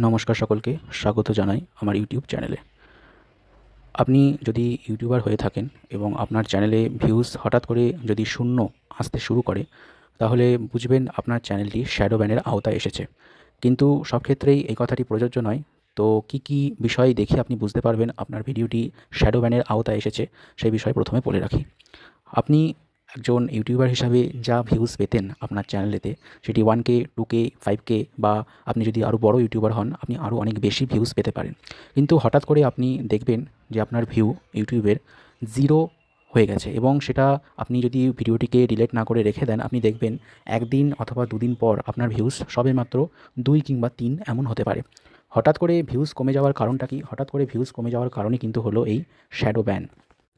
নমস্কার সকলকে স্বাগত জানাই আমার ইউটিউব চ্যানেলে। আপনি যদি ইউটিউবার হয়ে থাকেন এবং আপনার চ্যানেলে ভিউজ হঠাৎ করে যদি শূন্য আসতে শুরু করে, তাহলে বুঝবেন আপনার চ্যানেলটি শ্যাডো ব্যানের আওতায় এসেছে। কিন্তু সব ক্ষেত্রেই এই কথাটি প্রযোজ্য নয়। তো কী বিষয় দেখে আপনি বুঝতে পারবেন আপনার ভিডিওটি শ্যাডো ব্যানের আওতায় এসেছে, সেই বিষয়ে প্রথমে বলে রাখি। আপনি একজন ইউটিউবার হিসাবে যা ভিউজ পেতেন আপনার চ্যানেলেতে, সেটি 1K, 2K, 5K বা আপনি যদি আরও বড় ইউটিউবার হন, আপনি আরও অনেক বেশি ভিউজ পেতে পারেন। কিন্তু হঠাৎ করে আপনি দেখবেন যে আপনার ভিউ ইউটিউবের 0 হয়ে গেছে, এবং সেটা আপনি যদি ভিডিওটিকে ডিলিট না করে রেখে দেন, আপনি দেখবেন 1 দিন অথবা 2 দিন পর আপনার ভিউজ সবেমাত্র 2 কিংবা 3 এমন হতে পারে। হঠাৎ করে ভিউজ কমে যাওয়ার কারণটা কি? হঠাৎ করে ভিউজ কমে যাওয়ার কারণই কিন্তু হলো এই শ্যাডো ব্যান।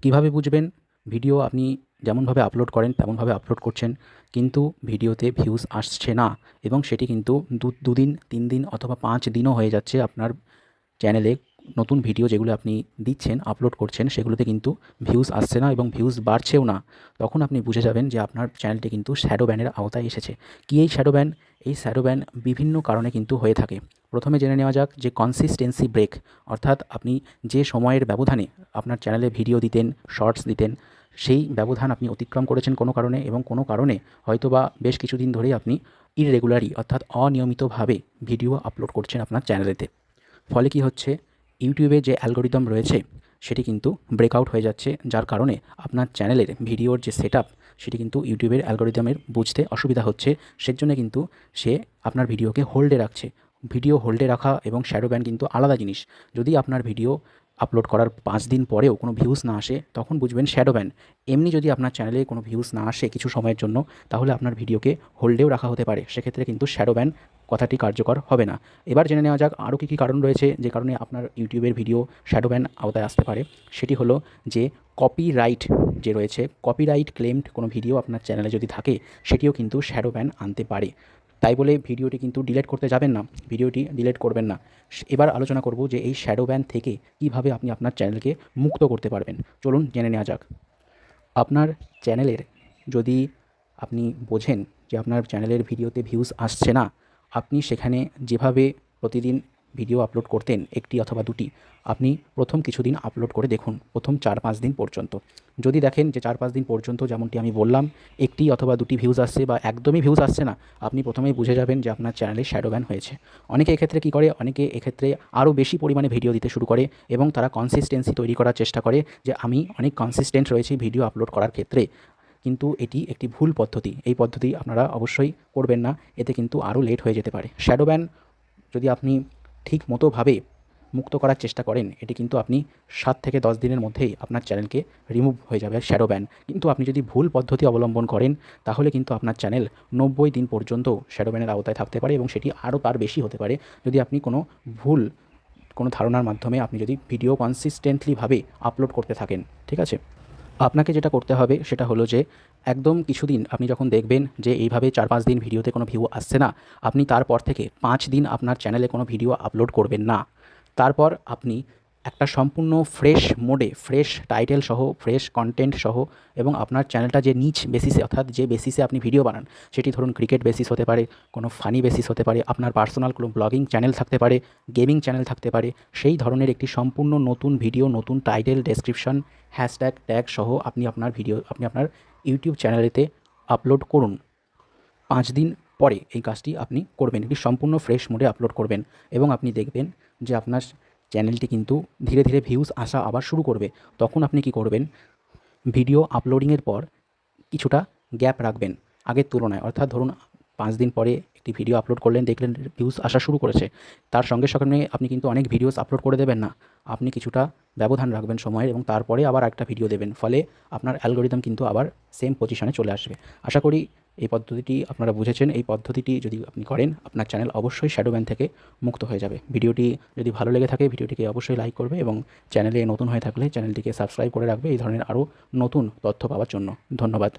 কীভাবে বুঝবেন? ভিডিও আপনি যেমনভাবে আপলোড করেন তেমনভাবে আপলোড করছেন, কিন্তু ভিডিওতে ভিউজ আসছে না, এবং সেটি কিন্তু 2 দিন, 3 দিন অথবা 5 দিনও হয়ে যাচ্ছে আপনার চ্যানেলে নতুন ভিডিও যেগুলো আপনি দিচ্ছেন, আপলোড করছেন, সেগুলোতে কিন্তু ভিউজ আসছে না এবং ভিউজ বাড়ছেও না। তখন আপনি বুঝে যাবেন যে আপনার চ্যানেলটি কিন্তু শ্যাডো ব্যানের আওতায় এসেছে। কী এই শ্যাডো ব্যান? এই শ্যাডো ব্যান বিভিন্ন কারণে কিন্তু হয়ে থাকে। প্রথমে জেনে নেওয়া যাক যে কনসিস্টেন্সি ব্রেক, অর্থাৎ আপনি যে সময়ের ব্যবধানে আপনার চ্যানেলে ভিডিও দিতেন, শর্টস দিতেন, সেই ব্যবধান আপনি অতিক্রম করেছেন কোনো কারণে, এবং কোনো কারণে হয়তোবা বেশ কিছুদিন ধরেই আপনি ইররেগুলারই অর্থাৎ অনিয়মিতভাবে ভিডিও আপলোড করছেন আপনার চ্যানেলেতে। ফলে কি হচ্ছে? ইউটিউবে যে অ্যালগরিদম রয়েছে সেটি কিন্তু ব্রেকআউট হয়ে যাচ্ছে, যার কারণে আপনার চ্যানেলের ভিডিওর যে সেটআপ সেটি কিন্তু ইউটিউবের অ্যালগরিদমের বুঝতে অসুবিধা হচ্ছে। সেজন্য কিন্তু সে আপনার ভিডিওকে হোল্ডে রাখছে। ভিডিও হোল্ডে রাখা এবং শ্যাডো ব্যান কিন্তু আলাদা জিনিস। যদি আপনার ভিডিও আপলোড করার 5 দিন পরেও কোনো ভিউজ না আসে, তখন বুঝবেন শ্যাডো ব্যান। এমনি যদি আপনার চ্যানেলে কোনো ভিউজ না আসে কিছু সময়ের জন্য, তাহলে আপনার ভিডিওকে হোল্ডেও রাখা হতে পারে। সেক্ষেত্রে কিন্তু শ্যাডো ব্যান কথাটি কার্যকর হবে না। এবার জেনে নেওয়া যাক আরও কী কারণ রয়েছে যে কারণে আপনার ইউটিউবের ভিডিও শ্যাডো ব্যান আওতায় আসতে পারে। সেটি হলো যে কপিরাইট যে রয়েছে, কপিরাইট ক্লেমড কোনো ভিডিও আপনার চ্যানেলে যদি থাকে, সেটিও কিন্তু শ্যাডো ব্যান আনতে পারে। তাই বলে ভিডিওটি কিন্তু ডিলিট করতে যাবেন না, ভিডিওটি ডিলিট করবেন না। এবার আলোচনা করব যে এই শ্যাডো ব্যান থেকে কীভাবে আপনি আপনার চ্যানেলকে মুক্ত করতে পারবেন। চলুন জেনে নেওয়া যাক। আপনার চ্যানেলের যদি আপনি বোঝেন যে আপনার চ্যানেলের ভিডিওতে ভিউজ আসছে না, আপনি সেখানে যেভাবে প্রতিদিন ভিডিও আপলোড করতেন 1টি অথবা 2টি, আপনি প্রথম কিছুদিন আপলোড করে দেখুন, প্রথম 4-5 দিন পর্যন্ত। যদি দেখেন যে 4-5 দিন পর্যন্ত যেমনটি আমি বললাম 1টি অথবা 2টি ভিউজ আসছে বা একদমই ভিউজ আসছে না, আপনি প্রথমেই বুঝে যাবেন যে আপনার চ্যানেলে শ্যাডো ব্যান হয়েছে। অনেকে এক্ষেত্রে কী করে? অনেকে এক্ষেত্রে আরও বেশি পরিমাণে ভিডিও দিতে শুরু করে এবং তারা কনসিস্টেন্সি তৈরি করার চেষ্টা করে যে আমি অনেক কনসিস্টেন্ট রয়েছি ভিডিও আপলোড করার ক্ষেত্রে। কিন্তু এটি একটি ভুল পদ্ধতি। এই পদ্ধতি আপনারা অবশ্যই করবেন না, এতে কিন্তু আরও লেট হয়ে যেতে পারে। শ্যাডো ব্যান যদি আপনি ঠিক মতোভাবে মুক্ত করার চেষ্টা করেন, এটি কিন্তু আপনি 7 থেকে 10 দিনের মধ্যেই আপনার চ্যানেলকে রিমুভ হয়ে যাবে শ্যাডো ব্যান। কিন্তু আপনি যদি ভুল পদ্ধতি অবলম্বন করেন, তাহলে কিন্তু আপনার চ্যানেল 90 দিন পর্যন্ত শ্যাডো ব্যানের আওতায় থাকতে পারে, এবং সেটি আরও তার বেশি হতে পারে যদি আপনি কোনো ধারণার মাধ্যমে আপনি যদি ভিডিও কনসিস্টেন্টলিভাবে আপলোড করতে থাকেন। ঠিক আছে? আপনাকে যেটা করতে হবে সেটা হলো যে একদম কিছুদিন আপনি যখন দেখবেন যে এইভাবে 4-5 দিন ভিডিওতে কোনো ভিউ আসছে না, আপনি তারপর থেকে 5 দিন আপনার চ্যানেলে কোনো ভিডিও আপলোড করবেন না। তারপর আপনি একটা সম্পূর্ণ ফ্রেশ মোডে, ফ্রেশ টাইটেল সহ, ফ্রেশ কনটেন্ট সহ, এবং আপনার চ্যানেলটা যে নিচ বেসিসে অর্থাৎ যে বেসিসে আপনি ভিডিও বানান, সেটি ধরুন ক্রিকেট বেসিস হতে পারে, কোনো ফানি বেসিস হতে পারে, আপনার পার্সোনাল কোনো ব্লগিং চ্যানেল থাকতে পারে, গেমিং চ্যানেল থাকতে পারে, সেই ধরনের একটি সম্পূর্ণ নতুন ভিডিও, নতুন টাইটেল, ডেসক্রিপশন, হ্যাশট্যাগ, ট্যাগ সহ আপনি আপনার ইউটিউব চ্যানেলেতে আপলোড করুন। 5 দিন পরে এই কাজটি আপনি করবেন। এটি সম্পূর্ণ ফ্রেশ মোডে আপলোড করবেন, এবং আপনি দেখবেন যে আপনার চ্যানেলটি কিন্তু ধীরে ধীরে ভিউজ আসা আবার শুরু করবে। তখন আপনি কি করবেন? ভিডিও আপলোডিংয়ের পর কিছুটা গ্যাপ রাখবেন আগের তুলনায়। অর্থাৎ ধরুন 5 দিন পরে একটি ভিডিও আপলোড করলেন, দেখলেন ভিউজ আসা শুরু করেছে। তার সঙ্গে সঙ্গে আপনি কিন্তু অনেক ভিডিওস আপলোড করে দেবেন না। আপনি কিছুটা ব্যবধান রাখবেন সময়ের, এবং তারপরে আবার একটা ভিডিও দেবেন। ফলে আপনার অ্যালগরিদম কিন্তু আবার সেম পজিশনে চলে আসবে। আশা করি এই পদ্ধতিটি আপনারা বুঝেছেন। এই পদ্ধতিটি যদি আপনি করেন, আপনার চ্যানেল অবশ্যই শ্যাডো ব্যান থেকে মুক্ত হয়ে যাবে। ভিডিওটি যদি ভালো লেগে থাকে, ভিডিওটিকে অবশ্যই লাইক করবে, এবং চ্যানেলে নতুন হয়ে থাকলে চ্যানেলটিকে সাবস্ক্রাইব করে রাখবে এই ধরনের আরও নতুন তথ্য পাওয়ার জন্য। ধন্যবাদ।